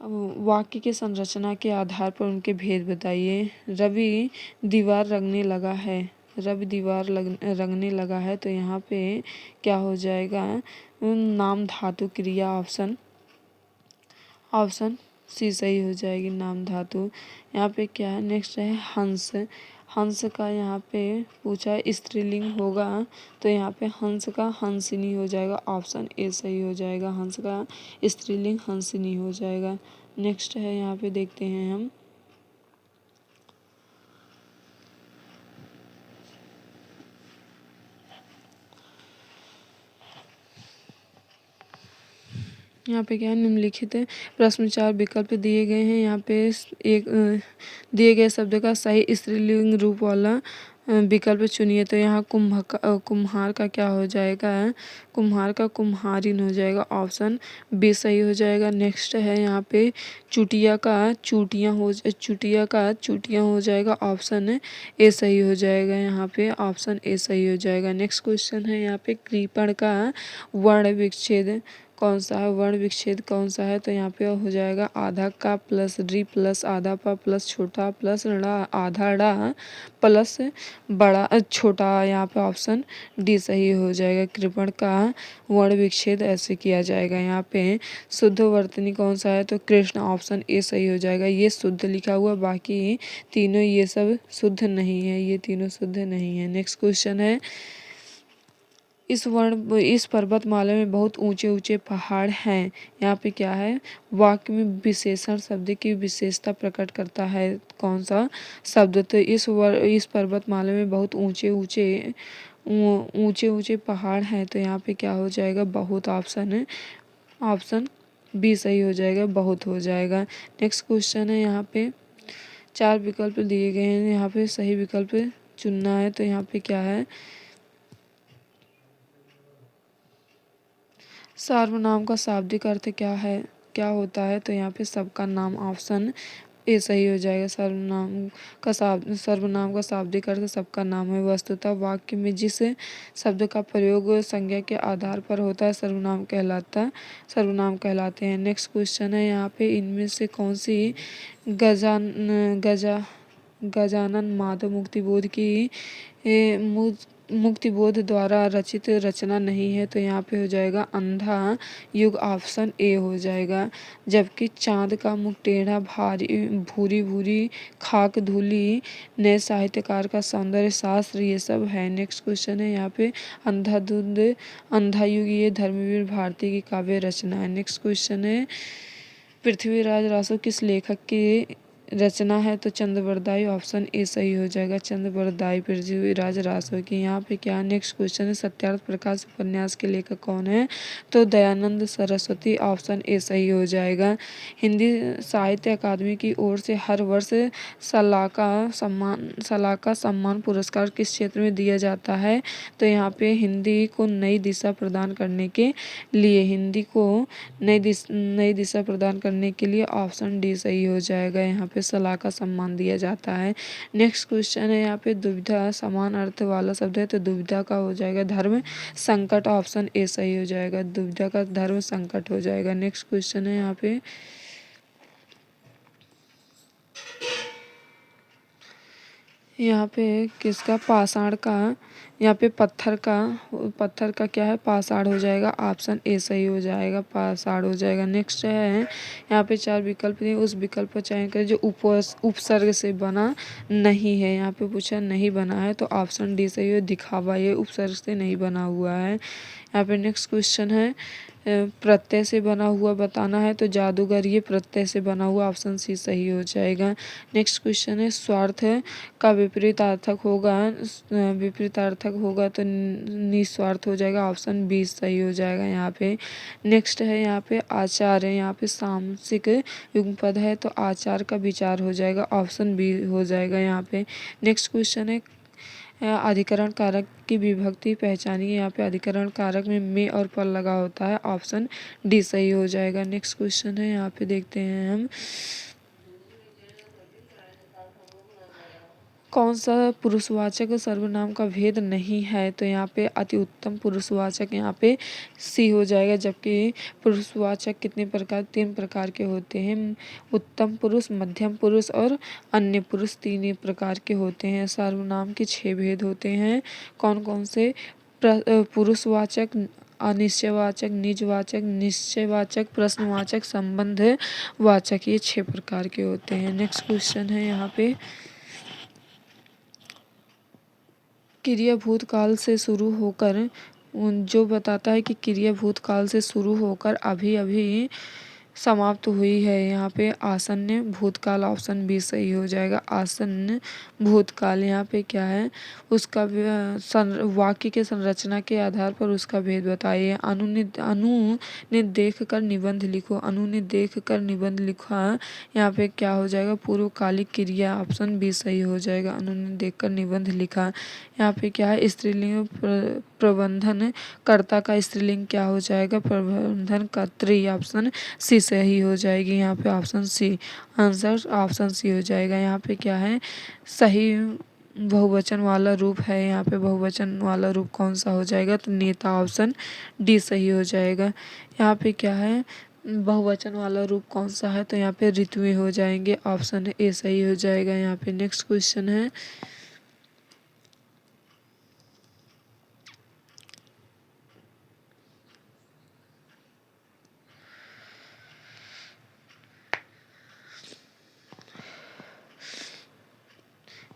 वाक्य की संरचना के आधार पर उनके भेद बताइए। रवि दीवार रंगने लगा है, रवि दीवार रंगने लगा है, तो यहाँ पे क्या हो जाएगा, नाम धातु क्रिया, ऑप्शन सी सही हो जाएगी, नाम धातु। यहाँ पे क्या है, नेक्स्ट है हंस, हंस का यहाँ पे पूछा है स्त्रीलिंग होगा, तो यहाँ पे हंस का हंसिनी हो जाएगा, ऑप्शन ए सही हो जाएगा, हंस का स्त्रीलिंग हंसिनी हो जाएगा। नेक्स्ट है यहाँ पे देखते हैं हम यहाँ पे क्या है, निम्नलिखित प्रश्न 4 विकल्प दिए गए हैं, यहाँ पे एक दिए गए शब्द का सही स्त्रीलिंग रूप वाला विकल्प चुनिए, तो यहाँ कुम्हार का क्या हो जाएगा, कुम्हार का कुम्हारिन हो जाएगा, ऑप्शन बी सही हो जाएगा। नेक्स्ट है यहाँ पे चुटिया का चूटियाँ हो जाएगा, ऑप्शन ए सही हो जाएगा, यहाँ पे ऑप्शन ए सही हो जाएगा। नेक्स्ट क्वेश्चन है यहाँ पे कृपण का वर्ण विच्छेद कौन सा है, वर्ण विच्छेद कौन सा है, तो यहाँ पे हो जाएगा आधा का प्लस डी प्लस आधा पा प्लस छोटा प्लस ड़ा आधा डा प्लस बड़ा छोटा, यहाँ पे ऑप्शन डी सही हो जाएगा, कृपण का वर्ण विच्छेद ऐसे किया जाएगा। यहाँ पे शुद्ध वर्तनी कौन सा है, तो कृष्ण, ऑप्शन ए सही हो जाएगा, ये शुद्ध लिखा हुआ, बाकी तीनों ये सब शुद्ध नहीं है, ये तीनों शुद्ध नहीं है। नेक्स्ट क्वेश्चन है इस पर्वतमाला में बहुत ऊंचे ऊंचे पहाड़ हैं, यहाँ पे क्या है, वाक्य में विशेषण शब्द की विशेषता प्रकट करता है, कौन सा शब्द, तो इस पर्वतमाला में बहुत ऊंचे ऊंचे पहाड़ हैं, तो यहाँ पे क्या हो जाएगा, बहुत, ऑप्शन बी सही हो जाएगा, बहुत हो जाएगा। नेक्स्ट क्वेश्चन है यहाँ पे 4 विकल्प दिए गए हैं, यहाँ पे सही विकल्प चुनना है, तो यहाँ पे क्या है, सर्वनाम का शाब्दिक अर्थ क्या होता है, तो यहाँ पे सबका नाम, ऑप्शन ए सही हो जाएगा, सर्वनाम का शाब्दिक अर्थ सबका नाम है। वस्तुतः वाक्य में जिस शब्द का प्रयोग संज्ञा के आधार पर होता है सर्वनाम कहलाते हैं। नेक्स्ट क्वेश्चन है यहाँ पे इनमें से कौन सी गजानन माधव मुक्तिबोध की मुक्तिबोध द्वारा रचित रचना नहीं है, तो यहाँ पे हो जाएगा अंधा युग, ऑप्शन ए हो जाएगा। जबकि चांद का मुख टेढ़ा, भारी भूरी भूरी खाक धूली, नए साहित्यकार का सौंदर्य शास्त्र, ये सब है। नेक्स्ट क्वेश्चन है यहाँ पे अंधाधुंध अंधा युग, ये धर्मवीर भारती की काव्य रचना है। नेक्स्ट क्वेश्चन है पृथ्वीराज रासो किस लेखक की रचना है, तो चंद्रबरदाई, ऑप्शन ए सही हो जाएगा। चंद्रबरदाई पृथ्वीराज रासो की। यहाँ पे क्या नेक्स्ट क्वेश्चन है सत्यार्थ प्रकाश उपन्यास के लेखक कौन है, तो दयानंद सरस्वती, ऑप्शन ए सही हो जाएगा। हिंदी साहित्य अकादमी की ओर से हर वर्ष सलाका सम्मान पुरस्कार किस क्षेत्र में दिया जाता है, तो यहाँ पे हिंदी को नई दिशा प्रदान करने के लिए, हिंदी को नई दिशा प्रदान करने के लिए, ऑप्शन डी सही हो जाएगा। यहाँ पे सलाका सम्मान दिया जाता है। नेक्स्ट क्वेश्चन है यहाँ पे दुविधा समान अर्थ वाला शब्द है, तो दुविधा का हो जाएगा धर्म संकट, ऑप्शन ए सही हो जाएगा। दुविधा का धर्म संकट हो जाएगा। नेक्स्ट क्वेश्चन है यहाँ पे किसका पाषाण का, यहाँ पे पत्थर का क्या है, पाषाण हो जाएगा, ऑप्शन ए सही हो जाएगा, पाषाण हो जाएगा। नेक्स्ट है यहाँ पे 4 विकल्प दिए, उस विकल्प का चयन करें जो उपसर्ग से बना नहीं है। यहाँ पे पूछा नहीं बना है, तो ऑप्शन डी सही हो, दिखावा, ये उपसर्ग से नहीं बना हुआ है। यहाँ पे नेक्स्ट क्वेश्चन है प्रत्यय से बना हुआ बताना है, तो जादूगर, ये प्रत्यय से बना हुआ, ऑप्शन सी सही हो जाएगा। नेक्स्ट क्वेश्चन है स्वार्थ का विपरीतार्थक होगा तो निस्वार्थ हो जाएगा, ऑप्शन बी सही हो जाएगा। यहाँ पे नेक्स्ट है यहाँ पे आचार है, यहाँ पे सामसिक युग्मपद है, तो आचार का विचार हो जाएगा, ऑप्शन बी हो जाएगा। यहाँ पे नेक्स्ट क्वेश्चन है अधिकरण कारक की विभक्ति पहचानिए। यहाँ पे अधिकरण कारक में और पर लगा होता है, ऑप्शन डी सही हो जाएगा। नेक्स्ट क्वेश्चन है यहाँ पे देखते हैं हम कौन सा पुरुषवाचक सर्वनाम का भेद नहीं है, तो यहाँ पे अति उत्तम पुरुषवाचक यहाँ पे सी हो जाएगा। जबकि पुरुषवाचक कितने प्रकार, 3 प्रकार के होते हैं, उत्तम पुरुष, मध्यम पुरुष और अन्य पुरुष, 3 ही प्रकार के होते हैं। सर्वनाम के 6 भेद होते हैं। कौन कौन से, पुरुषवाचक, अनिश्चयवाचक, निजवाचक, निश्चयवाचक, प्रश्नवाचक, संबंधवाचक, ये 6 प्रकार के होते हैं। नेक्स्ट क्वेश्चन है यहाँ पे क्रिया भूतकाल से शुरू होकर, जो बताता है कि क्रिया भूतकाल से शुरू होकर अभी अभी समाप्त हुई है। यहाँ पे आसन्न भूतकाल, ऑप्शन बी सही हो जाएगा। आसन्न भूतकाल यहाँ पे क्या है, उसका वाक्य के संरचना के आधार पर उसका भेद बताइए। अनु ने देख कर निबंध लिखो, अनु ने देख कर निबंध लिखा, यहाँ पे क्या हो जाएगा, पूर्वकालिक क्रिया, ऑप्शन बी सही हो जाएगा। अनु ने देख कर निबंध लिखा, यहाँ पे क्या है, स्त्रीलिंग प्रबंधन कर्ता का स्त्रीलिंग क्या हो जाएगा, प्रबंधन कर्त्री, ऑप्शन सी सही हो जाएगी। यहाँ पे option C, answer option C हो जाएगा। यहाँ पे क्या है, सही बहुवचन वाला रूप है, यहाँ पे बहुवचन वाला रूप कौन सा हो जाएगा, तो नेता, ऑप्शन डी सही हो जाएगा। यहाँ पे क्या है, बहुवचन वाला रूप कौन सा है, तो यहाँ पे ऋतुएं हो जाएंगे, ऑप्शन ए सही हो जाएगा। यहाँ पे नेक्स्ट क्वेश्चन है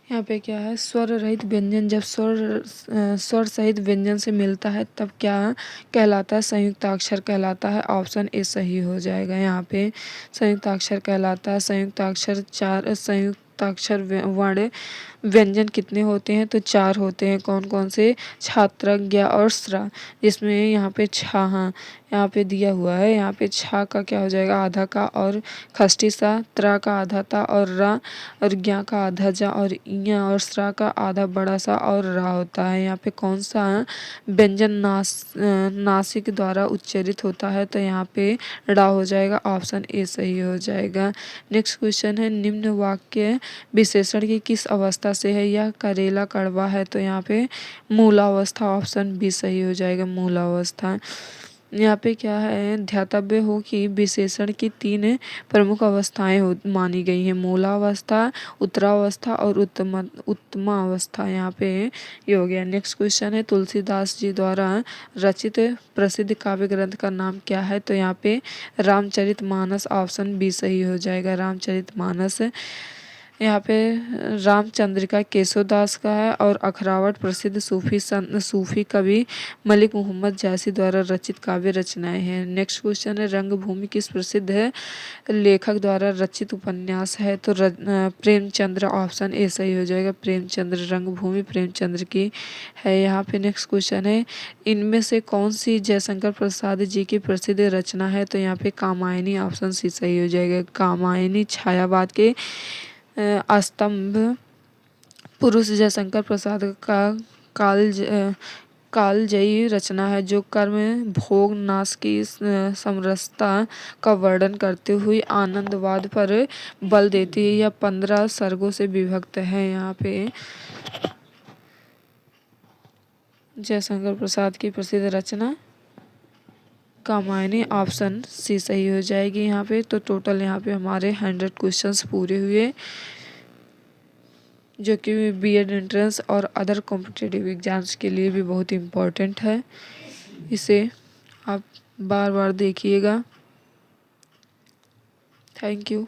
यहाँ पे क्या है, स्वर रहित व्यंजन जब स्वर सहित व्यंजन से मिलता है तब क्या कहलाता है, संयुक्ताक्षर कहलाता है, ऑप्शन ए सही हो जाएगा। यहाँ पे संयुक्ताक्षर कहलाता है। संयुक्ताक्षर वर्ण व्यंजन कितने होते हैं, तो 4 होते हैं। कौन कौन से, छात्र, ज्ञ और स्रा, जिसमें यहाँ पे छा, हाँ यहाँ पे दिया हुआ है, यहाँ पे छा का क्या हो जाएगा, आधा का और खष्टी सा, त्रा का आधा ता और रा, और ज्ञ का आधा जा, और इया और स्रा का आधा बड़ा सा और रा होता है। यहाँ पे कौन सा व्यंजन नासिक द्वारा उच्चारित होता है, तो यहाँ पे रा हो जाएगा, ऑप्शन ए सही हो जाएगा। नेक्स्ट क्वेश्चन है निम्न वाक्य विशेषण की किस अवस्था से है, यह करेला कड़वा है, तो यहाँ पे मूलावस्था, ऑप्शन बी सही हो जाएगा, मूलावस्था। यहाँ पे क्या है, ध्यातव्य हो कि विशेषण की 3 प्रमुख अवस्थाएं मानी गई हैं, मूलावस्था, उत्तरावस्था और उत्तमावस्था। यहाँ पे ये हो गया। नेक्स्ट क्वेश्चन है, तुलसीदास जी द्वारा रचित प्रसिद्ध काव्य ग्रंथ का नाम क्या है? तो यहाँ पे रामचरितमानस, ऑप्शन बी सही हो जाएगा, रामचरितमानस। यहाँ पे रामचंद्रिका केशवदास का है और अखरावट प्रसिद्ध सूफी कवि मलिक मोहम्मद जैसी द्वारा रचित काव्य रचनाएं हैं। नेक्स्ट क्वेश्चन है, रंगभूमि किस प्रसिद्ध लेखक द्वारा रचित उपन्यास है? तो प्रेमचंद्र, ऑप्शन ए सही हो जाएगा, प्रेमचंद्र। रंगभूमि प्रेमचंद्र की है। यहाँ पे नेक्स्ट क्वेश्चन है, इनमें से कौन सी जयशंकर प्रसाद जी की प्रसिद्ध रचना है? तो यहाँ पे कामायनी, ऑप्शन सी सही हो जाएगा, कामायनी। छायावाद के स्तंभ पुरुष जयशंकर प्रसाद का कालजयी रचना है, जो कर्म भोग नाश की समरसता का वर्णन करते हुए आनंदवाद पर बल देती है। यह 15 सर्गों से विभक्त है। यहाँ पे जयशंकर प्रसाद की प्रसिद्ध रचना कामायनी, ऑप्शन सी सही हो जाएगी यहाँ पे। तो टोटल यहाँ पे हमारे 100 क्वेश्चंस पूरे हुए, जो कि बीएड एंट्रेंस और अदर कॉम्पिटिटिव एग्जाम्स के लिए भी बहुत इम्पोर्टेंट है। इसे आप बार बार देखिएगा। Thank you.